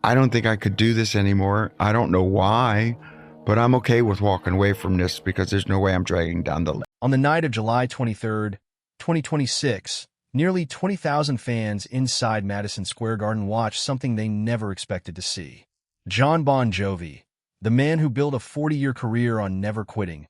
I don't think I could do this anymore. I don't know why, but I'm okay with walking away from this because there's no way I'm dragging down the list. On the night of July 23rd, 2026, nearly 20,000 fans inside Madison Square Garden watched something they never expected to see. Jon Bon Jovi, the man who built a 40-year career on never quitting,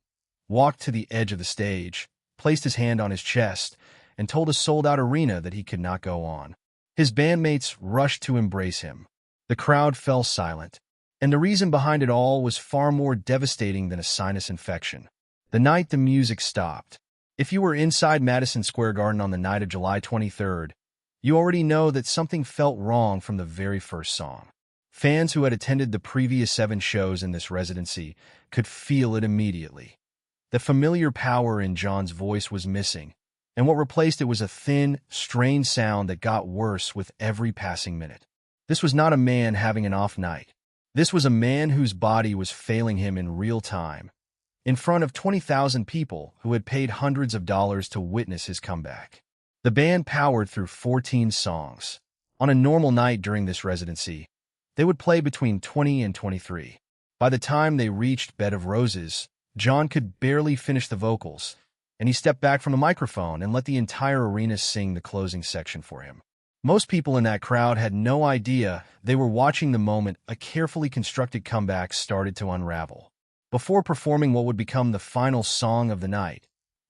walked to the edge of the stage, placed his hand on his chest, and told a sold-out arena that he could not go on. His bandmates rushed to embrace him. The crowd fell silent, and the reason behind it all was far more devastating than a sinus infection. The night the music stopped. If you were inside Madison Square Garden on the night of July 23rd, you already know that something felt wrong from the very first song. Fans who had attended the previous 7 shows in this residency could feel it immediately. The familiar power in Jon's voice was missing, and what replaced it was a thin, strained sound that got worse with every passing minute. This was not a man having an off night. This was a man whose body was failing him in real time, in front of 20,000 people who had paid hundreds of dollars to witness his comeback. The band powered through 14 songs. On a normal night during this residency, they would play between 20 and 23. By the time they reached Bed of Roses, Jon could barely finish the vocals, and he stepped back from the microphone and let the entire arena sing the closing section for him. Most people in that crowd had no idea they were watching the moment a carefully constructed comeback started to unravel. Before performing what would become the final song of the night,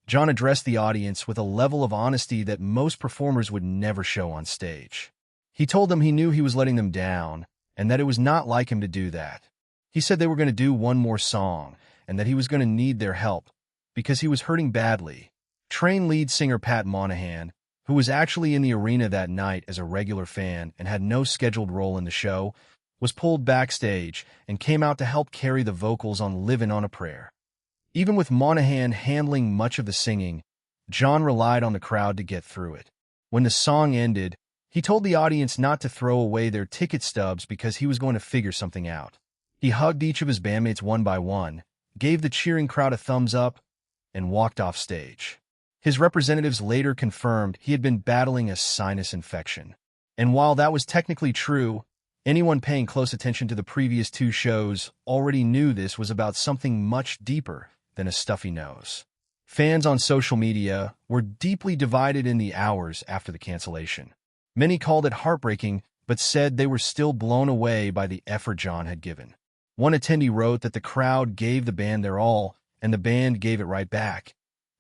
Jon addressed the audience with a level of honesty that most performers would never show on stage. He told them he knew he was letting them down, and that it was not like him to do that. He said they were going to do one more song, and that he was going to need their help, because he was hurting badly. Train lead singer Pat Monahan, who was actually in the arena that night as a regular fan and had no scheduled role in the show, was pulled backstage and came out to help carry the vocals on Livin' on a Prayer. Even with Monahan handling much of the singing, Jon relied on the crowd to get through it. When the song ended, he told the audience not to throw away their ticket stubs because he was going to figure something out. He hugged each of his bandmates one by one, gave the cheering crowd a thumbs up, and walked off stage. His representatives later confirmed he had been battling a sinus infection. And while that was technically true, anyone paying close attention to the previous 2 shows already knew this was about something much deeper than a stuffy nose. Fans on social media were deeply divided in the hours after the cancellation. Many called it heartbreaking, but said they were still blown away by the effort Jon had given. One attendee wrote that the crowd gave the band their all, and the band gave it right back,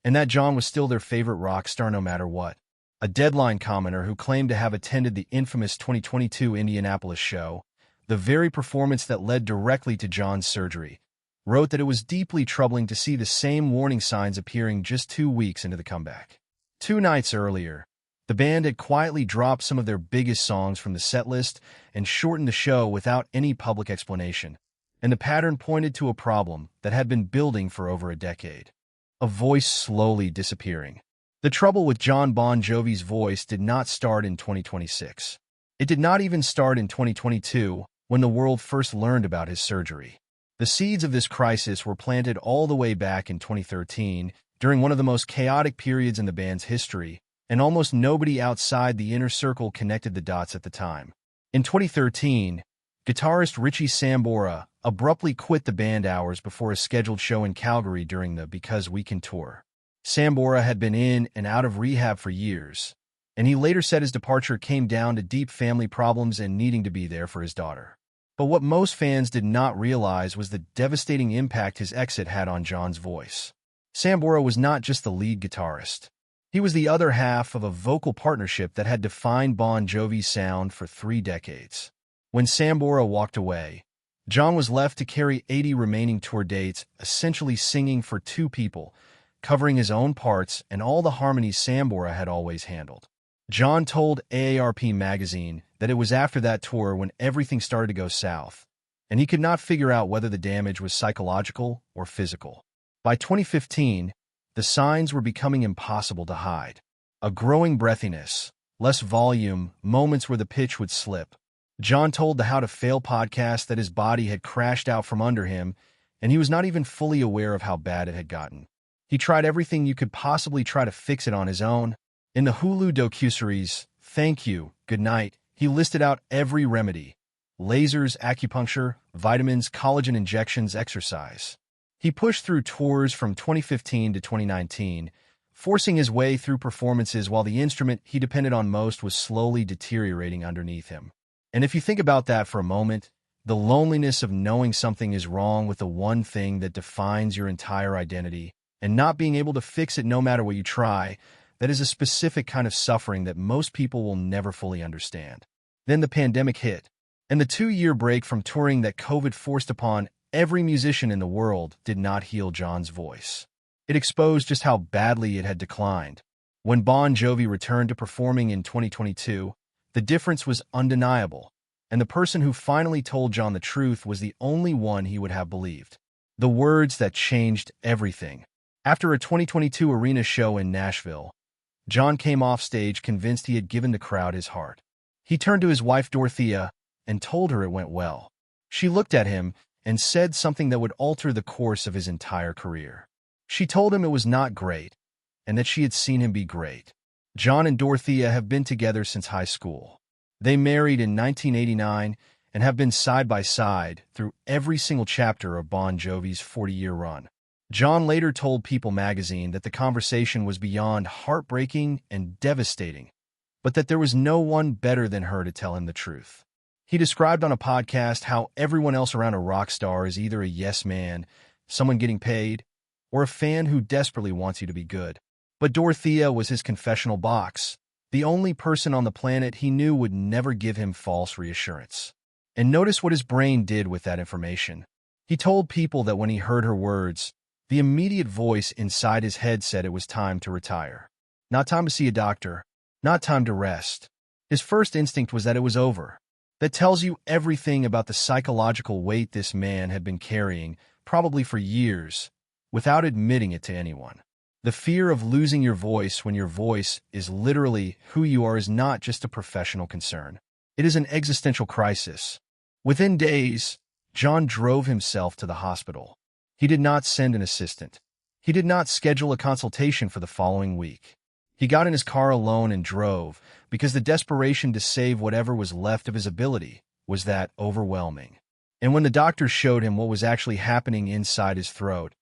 and that Jon was still their favorite rock star no matter what. A Deadline commenter who claimed to have attended the infamous 2022 Indianapolis show, the very performance that led directly to Jon's surgery, wrote that it was deeply troubling to see the same warning signs appearing just 2 weeks into the comeback. 2 nights earlier, the band had quietly dropped some of their biggest songs from the setlist and shortened the show without any public explanation, and the pattern pointed to a problem that had been building for over a decade. A voice slowly disappearing. The trouble with Jon Bon Jovi's voice did not start in 2026. It did not even start in 2022, when the world first learned about his surgery. The seeds of this crisis were planted all the way back in 2013, during one of the most chaotic periods in the band's history, and almost nobody outside the inner circle connected the dots at the time. In 2013, guitarist Richie Sambora abruptly quit the band hours before a scheduled show in Calgary during the Because We Can tour. Sambora had been in and out of rehab for years, and he later said his departure came down to deep family problems and needing to be there for his daughter. But what most fans did not realize was the devastating impact his exit had on Jon's voice. Sambora was not just the lead guitarist. He was the other half of a vocal partnership that had defined Bon Jovi's sound for 3 decades. When Sambora walked away, Jon was left to carry 80 remaining tour dates, essentially singing for 2 people, covering his own parts and all the harmonies Sambora had always handled. Jon told AARP magazine that it was after that tour when everything started to go south, and he could not figure out whether the damage was psychological or physical. By 2015, the signs were becoming impossible to hide. A growing breathiness, less volume, moments where the pitch would slip. Jon told the How to Fail podcast that his body had crashed out from under him, and he was not even fully aware of how bad it had gotten. He tried everything you could possibly try to fix it on his own. In the Hulu docuseries, Thank You, Good Night, he listed out every remedy, lasers, acupuncture, vitamins, collagen injections, exercise. He pushed through tours from 2015 to 2019, forcing his way through performances while the instrument he depended on most was slowly deteriorating underneath him. And if you think about that for a moment, the loneliness of knowing something is wrong with the one thing that defines your entire identity, and not being able to fix it no matter what you try, that is a specific kind of suffering that most people will never fully understand. Then the pandemic hit, and the 2-year break from touring that COVID forced upon every musician in the world did not heal Jon's voice. It exposed just how badly it had declined. When Bon Jovi returned to performing in 2022, the difference was undeniable, and the person who finally told Jon the truth was the only one he would have believed. The words that changed everything. After a 2022 arena show in Nashville, Jon came off stage convinced he had given the crowd his heart. He turned to his wife Dorothea and told her it went well. She looked at him and said something that would alter the course of his entire career. She told him it was not great, and that she had seen him be great. Jon and Dorothea have been together since high school. They married in 1989 and have been side by side through every single chapter of Bon Jovi's 40-year run. Jon later told People magazine that the conversation was beyond heartbreaking and devastating, but that there was no one better than her to tell him the truth. He described on a podcast how everyone else around a rock star is either a yes man, someone getting paid, or a fan who desperately wants you to be good. But Dorothea was his confessional box, the only person on the planet he knew would never give him false reassurance. And notice what his brain did with that information. He told People that when he heard her words, the immediate voice inside his head said it was time to retire. Not time to see a doctor, not time to rest. His first instinct was that it was over. That tells you everything about the psychological weight this man had been carrying, probably for years, without admitting it to anyone. The fear of losing your voice when your voice is literally who you are is not just a professional concern. It is an existential crisis. Within days, Jon drove himself to the hospital. He did not send an assistant. He did not schedule a consultation for the following week. He got in his car alone and drove, because the desperation to save whatever was left of his ability was that overwhelming. And when the doctors showed him what was actually happening inside his throat,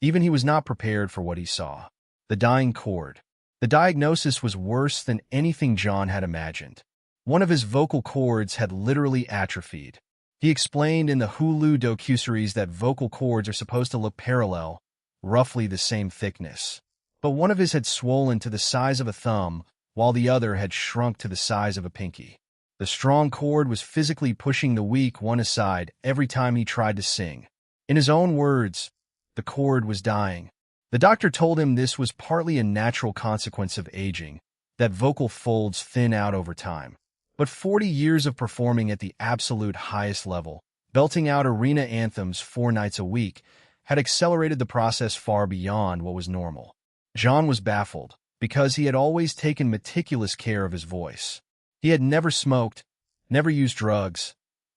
even he was not prepared for what he saw. The dying cord. The diagnosis was worse than anything Jon had imagined. One of his vocal cords had literally atrophied. He explained in the Hulu docuseries that vocal cords are supposed to look parallel, roughly the same thickness. But one of his had swollen to the size of a thumb, while the other had shrunk to the size of a pinky. The strong cord was physically pushing the weak one aside every time he tried to sing. In his own words, the cord was dying. The doctor told him this was partly a natural consequence of aging, that vocal folds thin out over time. But 40 years of performing at the absolute highest level, belting out arena anthems 4 nights a week, had accelerated the process far beyond what was normal. Jon was baffled, because he had always taken meticulous care of his voice. He had never smoked, never used drugs,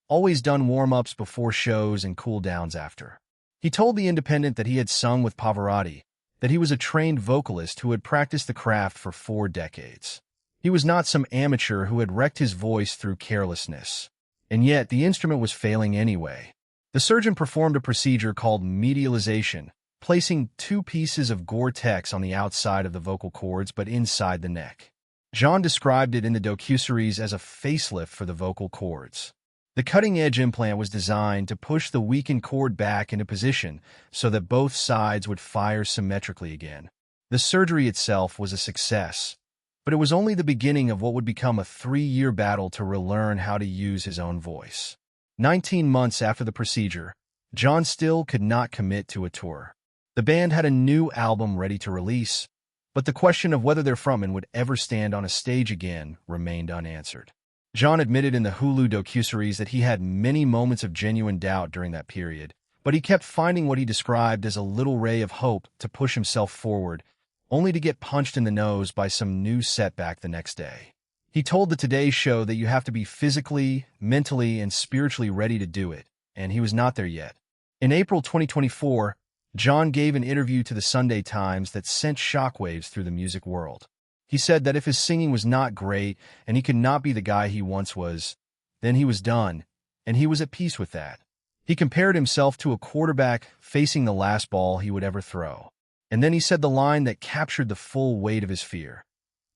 always done warm-ups before shows and cool-downs after. He told The Independent that he had sung with Pavarotti, that he was a trained vocalist who had practiced the craft for 4 decades. He was not some amateur who had wrecked his voice through carelessness. And yet, the instrument was failing anyway. The surgeon performed a procedure called medialization, placing 2 pieces of Gore-Tex on the outside of the vocal cords but inside the neck. Jon described it in the docuseries as a facelift for the vocal cords. The cutting-edge implant was designed to push the weakened cord back into position so that both sides would fire symmetrically again. The surgery itself was a success, but it was only the beginning of what would become a 3-year battle to relearn how to use his own voice. 19 months after the procedure, Jon still could not commit to a tour. The band had a new album ready to release, but the question of whether their frontman would ever stand on a stage again remained unanswered. Jon admitted in the Hulu docuseries that he had many moments of genuine doubt during that period, but he kept finding what he described as a little ray of hope to push himself forward, only to get punched in the nose by some new setback the next day. He told the Today Show that you have to be physically, mentally, and spiritually ready to do it, and he was not there yet. In April 2024, Jon gave an interview to the Sunday Times that sent shockwaves through the music world. He said that if his singing was not great and he could not be the guy he once was, then he was done, and he was at peace with that. He compared himself to a quarterback facing the last ball he would ever throw. And then he said the line that captured the full weight of his fear.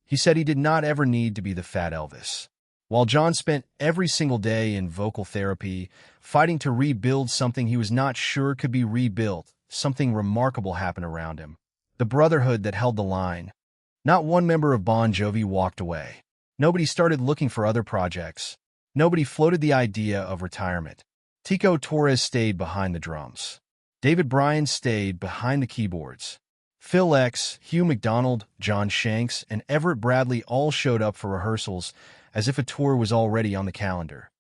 He said he did not ever need to be the Fat Elvis. While Jon spent every single day in vocal therapy, fighting to rebuild something he was not sure could be rebuilt, something remarkable happened around him. The brotherhood that held the line. Not one member of Bon Jovi walked away. Nobody started looking for other projects. Nobody floated the idea of retirement. Tico Torres stayed behind the drums. David Bryan stayed behind the keyboards. Phil X, Hugh McDonald, John Shanks, and Everett Bradley all showed up for rehearsals as if a tour was already on the calendar,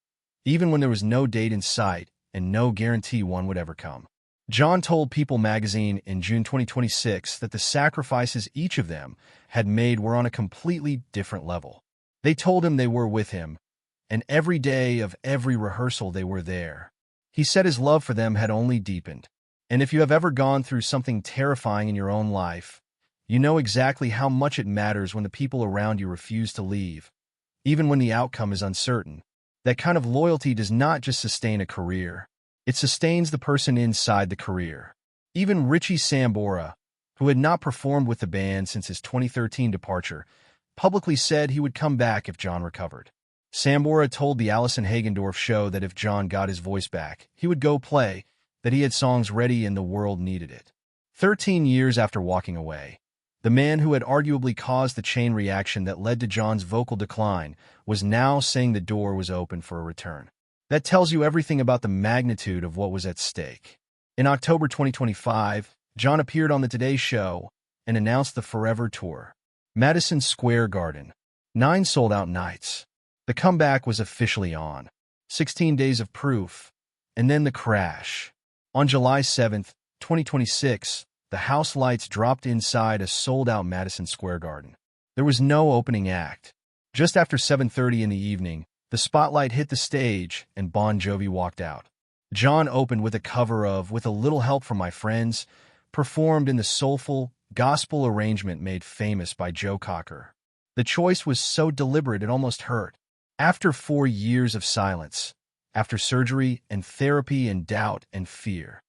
even when there was no date in sight and no guarantee one would ever come. Jon told People magazine in June 2026 that the sacrifices each of them had made were on a completely different level. They told him they were with him, and every day of every rehearsal they were there. He said his love for them had only deepened. And if you have ever gone through something terrifying in your own life, you know exactly how much it matters when the people around you refuse to leave, even when the outcome is uncertain. That kind of loyalty does not just sustain a career. It sustains the person inside the career. Even Richie Sambora, who had not performed with the band since his 2013 departure, publicly said he would come back if Jon recovered. Sambora told the Allison Hagendorf show that if Jon got his voice back, he would go play, that he had songs ready and the world needed it. 13 years after walking away, the man who had arguably caused the chain reaction that led to Jon's vocal decline was now saying the door was open for a return. That tells you everything about the magnitude of what was at stake. In October 2025, Jon appeared on the Today Show and announced the Forever Tour. Madison Square Garden. 9 sold-out nights. The comeback was officially on. 16 days of proof, and then the crash. On July 7, 2026, the house lights dropped inside a sold-out Madison Square Garden. There was no opening act. Just after 7:30 in the evening, the spotlight hit the stage and Bon Jovi walked out. Jon opened with a cover of With a Little Help from My Friends, performed in the soulful, gospel arrangement made famous by Joe Cocker. The choice was so deliberate it almost hurt. After 4 years of silence, after surgery and therapy and doubt and fear,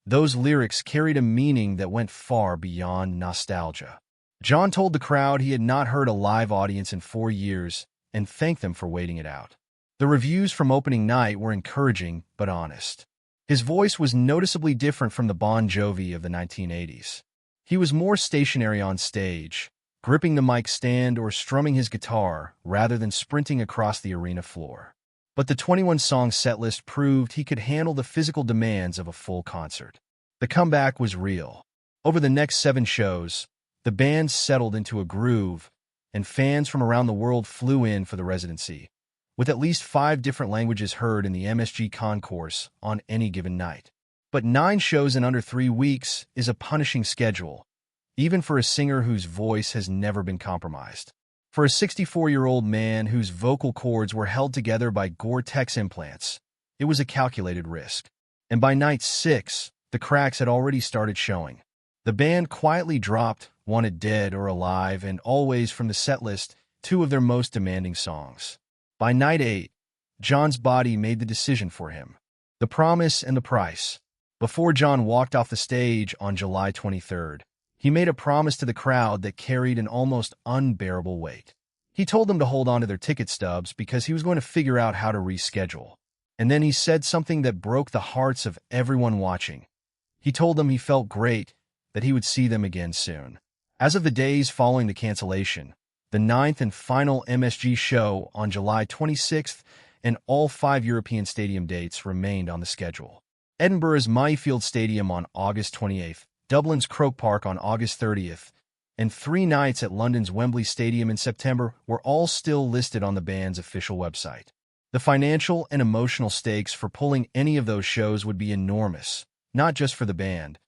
those lyrics carried a meaning that went far beyond nostalgia. Jon told the crowd he had not heard a live audience in 4 years and thanked them for waiting it out. The reviews from opening night were encouraging but honest. His voice was noticeably different from the Bon Jovi of the 1980s. He was more stationary on stage, gripping the mic stand or strumming his guitar rather than sprinting across the arena floor. But the 21-song setlist proved he could handle the physical demands of a full concert. The comeback was real. Over the next 7 shows, the band settled into a groove, and fans from around the world flew in for the residency, with at least 5 different languages heard in the MSG Concourse on any given night. But 9 shows in under 3 weeks is a punishing schedule, even for a singer whose voice has never been compromised. For a 64-year-old man whose vocal cords were held together by Gore-Tex implants, it was a calculated risk. And by night 6, the cracks had already started showing. The band quietly dropped Wanted Dead or Alive and Always from the setlist, 2 of their most demanding songs. By night 8, Jon's body made the decision for him. The promise and the price. Before Jon walked off the stage on July 23rd, he made a promise to the crowd that carried an almost unbearable weight. He told them to hold on to their ticket stubs because he was going to figure out how to reschedule. And then he said something that broke the hearts of everyone watching. He told them he felt great, that he would see them again soon. As of the days following the cancellation, the 9th and final MSG show on July 26th and all 5 European stadium dates remained on the schedule. Edinburgh's Mayfield Stadium on August 28th, Dublin's Croke Park on August 30th, and 3 nights at London's Wembley Stadium in September were all still listed on the band's official website. The financial and emotional stakes for pulling any of those shows would be enormous, not just for the band,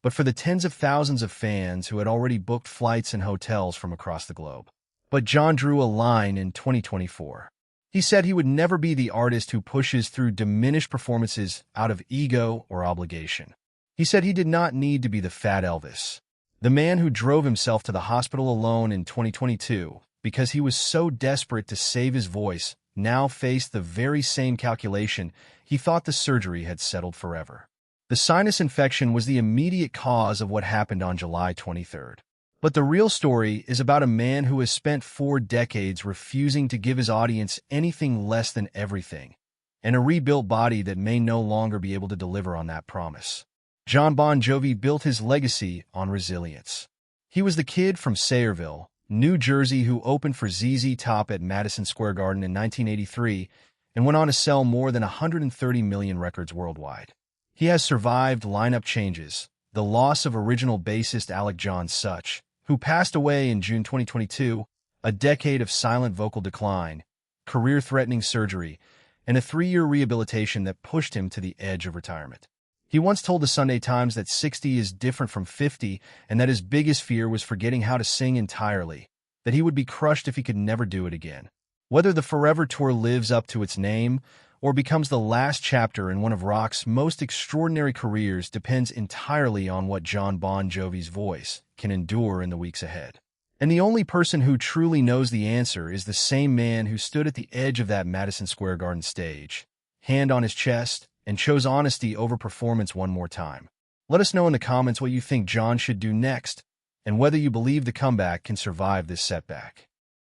but for the tens of thousands of fans who had already booked flights and hotels from across the globe. But Jon drew a line in 2024. He said he would never be the artist who pushes through diminished performances out of ego or obligation. He said he did not need to be the Fat Elvis, the man who drove himself to the hospital alone in 2022 because he was so desperate to save his voice now faced the very same calculation. He thought the surgery had settled forever. The sinus infection was the immediate cause of what happened on July 23rd. But the real story is about a man who has spent 4 decades refusing to give his audience anything less than everything, and a rebuilt body that may no longer be able to deliver on that promise. Jon Bon Jovi built his legacy on resilience. He was the kid from Sayreville, New Jersey, who opened for ZZ Top at Madison Square Garden in 1983 and went on to sell more than 130 million records worldwide. He has survived lineup changes, the loss of original bassist Alec John Such, who passed away in June 2022, a decade of silent vocal decline, career-threatening surgery, and a 3-year rehabilitation that pushed him to the edge of retirement. He once told the Sunday Times that 60 is different from 50 and that his biggest fear was forgetting how to sing entirely, that he would be crushed if he could never do it again. Whether the Forever Tour lives up to its name or becomes the last chapter in one of rock's most extraordinary careers depends entirely on what Jon Bon Jovi's voice can endure in the weeks ahead. And the only person who truly knows the answer is the same man who stood at the edge of that Madison Square Garden stage, hand on his chest, and chose honesty over performance one more time. Let us know in the comments what you think Jon should do next, and whether you believe the comeback can survive this setback.